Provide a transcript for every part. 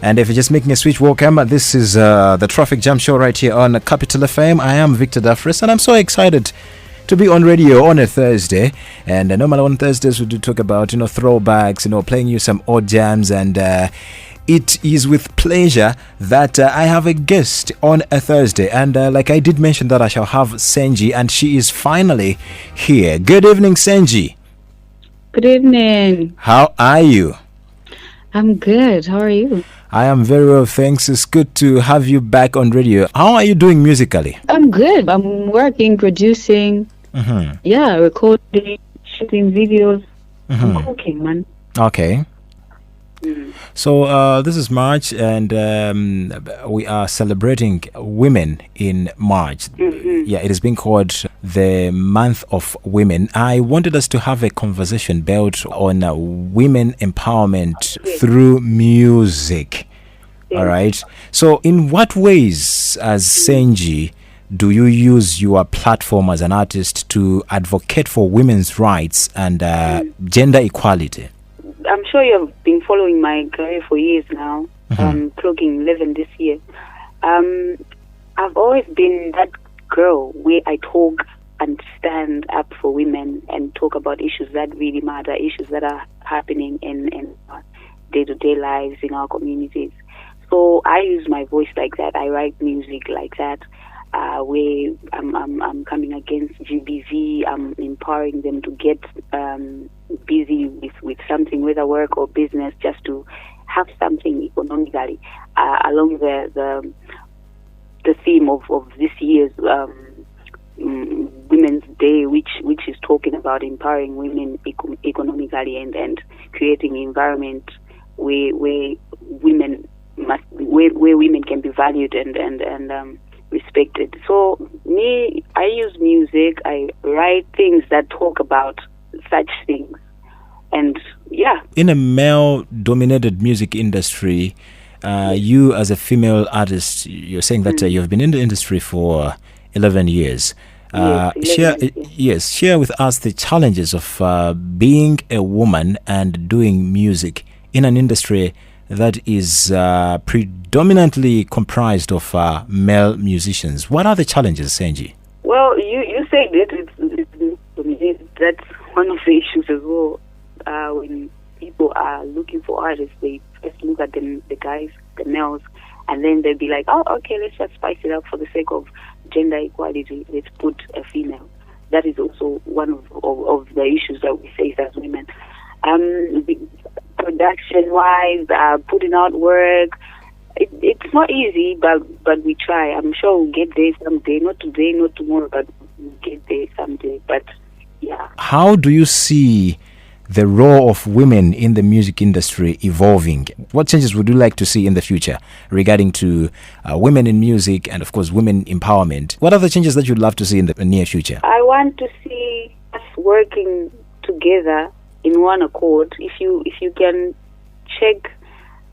And if you're just making a switch, welcome. This is the Traffic Jam Show right here on Capitalfm. I am Victor Daffrece, and I'm so excited to be on radio on a Thursday. And normally on Thursdays we do talk about, throwbacks, playing you some odd jams. And it is with pleasure that I have a guest on a Thursday. And like I did mention that I shall have Sangie, and she is finally here. Good evening, Sangie. Good evening. How are you? I'm good. How are you? I am very well, thanks. It's good to have you back on radio. How are you doing musically? I'm good. I'm working, producing, recording, shooting videos. I'm cooking, man. Okay. So this is March, and we are celebrating women in March. Yeah, it has been called the month of women. I wanted us to have a conversation built on women empowerment through music. All right. So in what ways, as Sangie, do you use your platform as an artist to advocate for women's rights and gender equality? I'm sure you've been following my career for years now. Clocking 11 this year. I've always been that girl where I talk and stand up for women and talk about issues that really matter, issues that are happening in our day-to-day lives in our communities. So I use my voice like that. I write music like that. Where I'm coming against GBV. I'm empowering them to get busy with something, whether work or business, just to have something economically along the theme of this year's Women's Day, which is talking about empowering women economically and creating an environment where women where women can be valued and respected. So I use music. I write things that talk about such things, and in a male-dominated music industry, you as a female artist, you're saying that you've been in the industry for 11 years. Share with us the challenges of being a woman and doing music in an industry that is predominantly comprised of male musicians. What are the challenges, Sangie? Well, you said it. That's one of the issues as well. When people are looking for artists, they first look at the guys, the males, and then they'll be like, oh, okay, let's just spice it up for the sake of gender equality. Let's put a female. That is also one of the issues that we face as women. Production-wise, putting out work, it's not easy, but we try. I'm sure we'll get there someday. Not today, not tomorrow, but we'll get there someday. But yeah. How do you see the role of women in the music industry evolving? What changes would you like to see in the future regarding to women in music and, of course, women empowerment? What are the changes that you'd love to see in the near future? I want to see us working together in one accord. If you can check,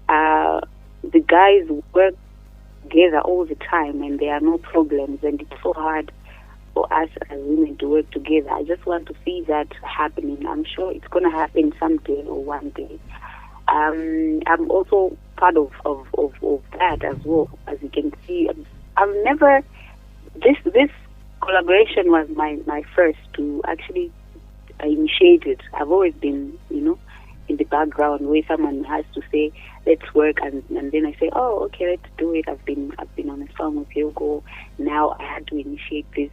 the guys work together all the time and there are no problems, and it's so hard for us as women to work together. I just want to see that happening. I'm sure it's going to happen someday or one day. I'm also part of that as well. As you can see, I've never, this collaboration was my first to actually initiate it. I've always been, in the background where someone has to say, let's work, and then I say, oh, okay, let's do it. I've been on a song with Yogo. Now I had to initiate this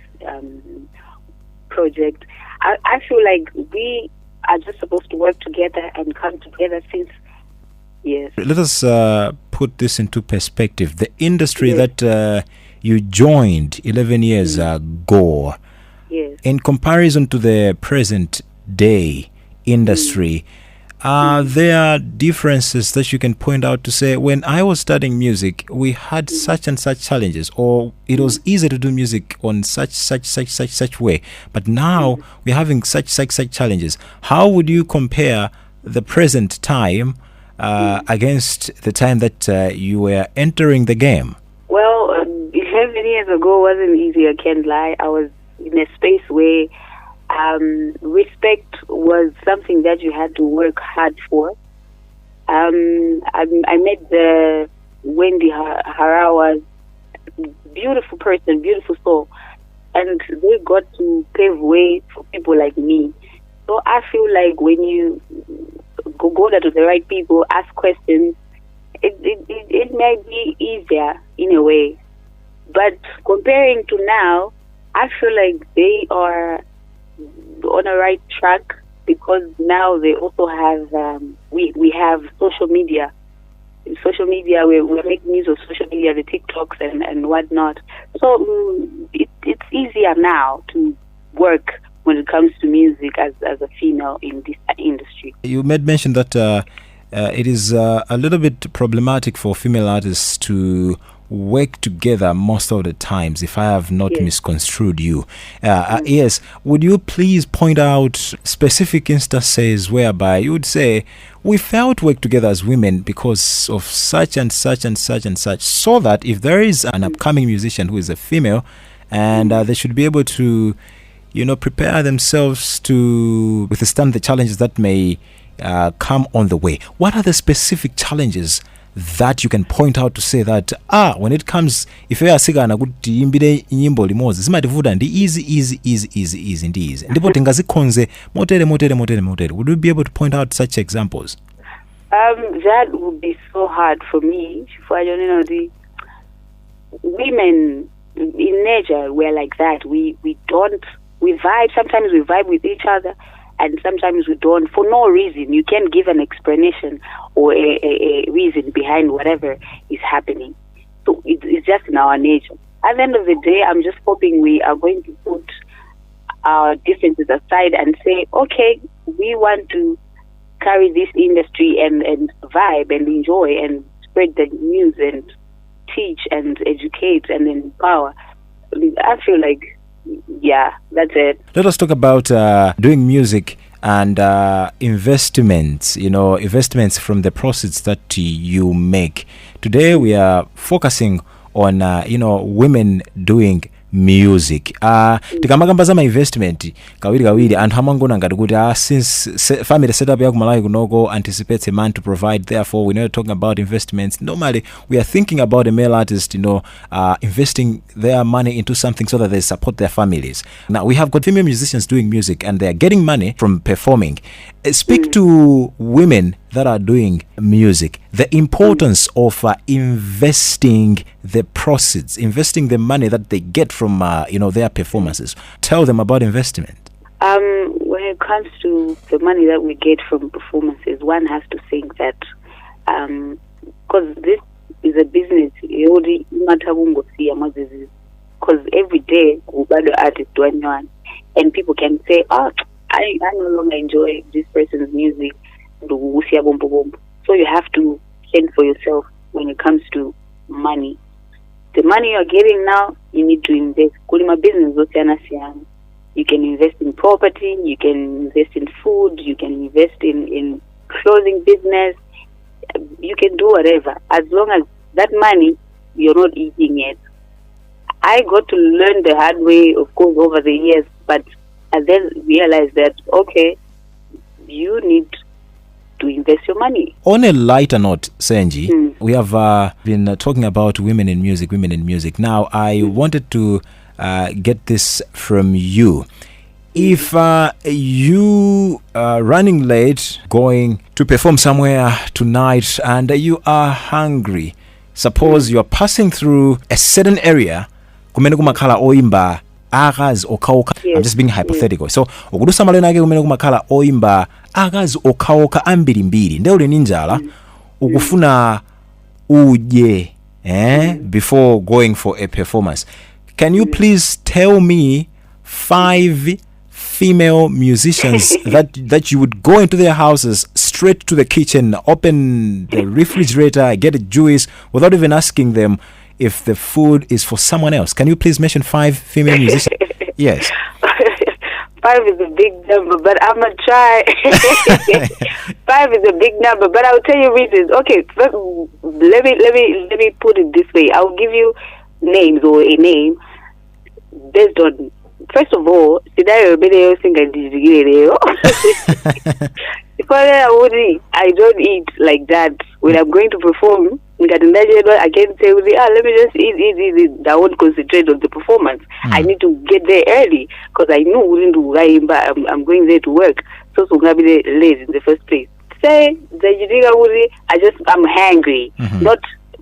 project. I feel like we are just supposed to work together and come together since years. Let us put this into perspective. The industry that you joined 11 years ago, in comparison to the present day industry, there are differences that you can point out to say, when I was studying music, we had such and such challenges, or it was easy to do music on such way, but now we're having such challenges. How would you compare the present time against the time that you were entering the game? Well, 11 years ago wasn't easy, I can't lie. I was in a space where respect was something that you had to work hard for. I met the Wendy Harawa's beautiful person, beautiful soul, and they got to pave way for people like me. So I feel like when you go there to the right people, ask questions, it may be easier in a way. But comparing to now, I feel like they are on a right track, because now they also have we have social media. In social media, we're making use of social media, the TikToks and whatnot. So it's easier now to work when it comes to music as a female in this industry. You made mention that it is a little bit problematic for female artists to work together most of the times, if I have not misconstrued you. Yes, would you please point out specific instances whereby you would say, we felt work together as women because of such and such and such and such, so that if there is an upcoming musician who is a female, and they should be able to, prepare themselves to withstand the challenges that may come on the way. What are the specific challenges that you can point out to say that when it comes, if you are sigana kuti imbire nyimbo limozi zimativuta ndi easy ndipo tingazikhonze motere? Would you be able to point out such examples? That would be so hard for me. The women in nature, we're like that. We vibe. Sometimes we vibe with each other, and sometimes we don't, for no reason. You can't give an explanation or a reason behind whatever is happening. So it's just in our nature. At the end of the day, I'm just hoping we are going to put our differences aside and say, okay, we want to carry this industry and vibe and enjoy and spread the news and teach and educate and empower. I feel like, that's it. Let us talk about doing music and investments, investments from the proceeds that you make. Today we are focusing on, women doing music. Tikamakamba za investment kawiri anthu amangona ngati kuti since family setup yaku Malawi kunoko anticipates a man to provide, therefore we're not talking about investments. Normally we are thinking about a male artist investing their money into something so that they support their families. Now we have got female musicians doing music and they are getting money from performing. Speak to women that are doing music, the importance of investing the proceeds, investing the money that they get from their performances. Tell them about investment. When it comes to the money that we get from performances, one has to think that because this is a business, because every day we bado artist one, and people can say, I no longer enjoy this person's music. So you have to think for yourself when it comes to money. The money you're getting now, you need to invest. You can invest in property, you can invest in food, you can invest in clothing business. You can do whatever, as long as that money, you're not eating it. I got to learn the hard way, of course, over the years, but I then realized that, okay, you need to invest your money. On a lighter note, Sangie, we have been talking about women in music. Now, I wanted to get this from you. If you are running late, going to perform somewhere tonight, and you are hungry, suppose you are passing through a certain area, kumene kumakhala oimba akazi okaoka. I'm just being hypothetical. So ukudusa malena yake kumene kumakhala oimba akazi okaoka ambirimbiri, nde uli ninjala ukufuna uje before going for a performance. Can you please tell me 5 female musicians that you would go into their houses, straight to the kitchen, open the refrigerator, get a juice without even asking them if the food is for someone else? Can you please mention 5 female musicians? Yes. 5 is a big number, but I'm gonna try. 5 is a big number, but I'll tell you reasons. Okay, first, let me put it this way. I'll give you names or a name based on. First of all, Because I don't eat like that. When I'm going to perform, I can't say, let me just eat. I won't concentrate on the performance. I need to get there early because I know I'm going there to work. So I'm going to be late in the first place. Say, I'm hungry. Not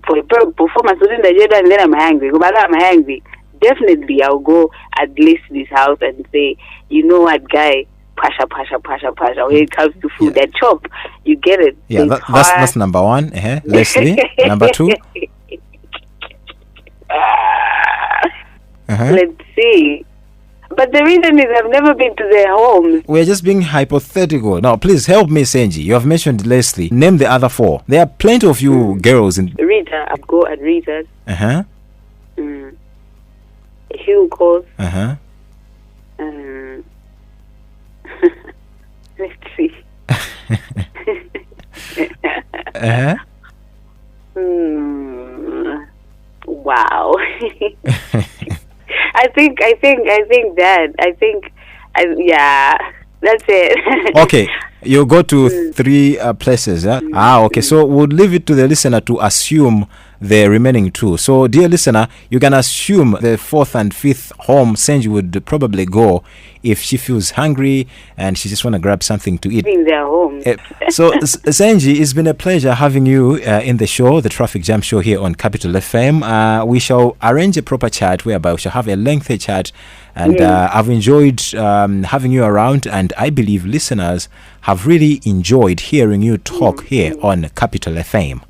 for a performance within the agenda and then I'm hungry. But I'm hungry. Definitely, I'll go at least this house and say, you know what, guy, pasha. When it comes to food, that chop, you get it. Yeah, that's number one. Leslie, number two. Let's see. But the reason is I've never been to their homes. We're just being hypothetical. Now, please help me, Sangie. You have mentioned Leslie. Name the other four. There are plenty of you girls in Rita. I'll go at Rita's. Hugo's. Let's see. Wow. I think yeah, that's it. Okay, you go to three places. Okay, so we'll leave it to the listener to assume the remaining two. So, dear listener, you can assume the fourth and fifth home Sangie would probably go if she feels hungry and she just want to grab something to eat. In their home. So, Sangie, it's been a pleasure having you in the show, the Traffic Jam Show here on Capital FM. We shall arrange a proper chat whereby we shall have a lengthy chat. And I've enjoyed having you around, and I believe listeners have really enjoyed hearing you talk here on Capital FM.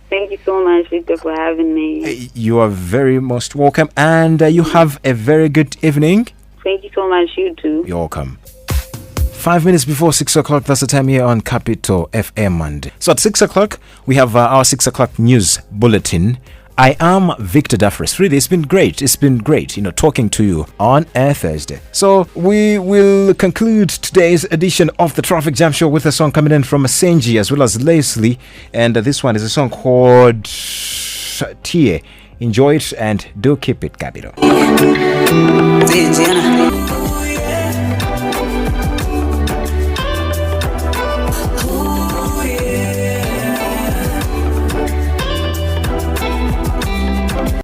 Thank you so much, Victor, for having me. You are very most welcome, and you have a very good evening. Thank you so much, you too. You're welcome. 5 minutes before 6 o'clock, that's the time here on Capital FM. And so at 6 o'clock, we have our 6 o'clock news bulletin. I am Victor Daffrece. Really, it's been great, talking to you on a Thursday. So we will conclude today's edition of the Traffic Jam Show with a song coming in from Sangie as well as Leslie. And this one is a song called Tie. Enjoy it and do keep it capital.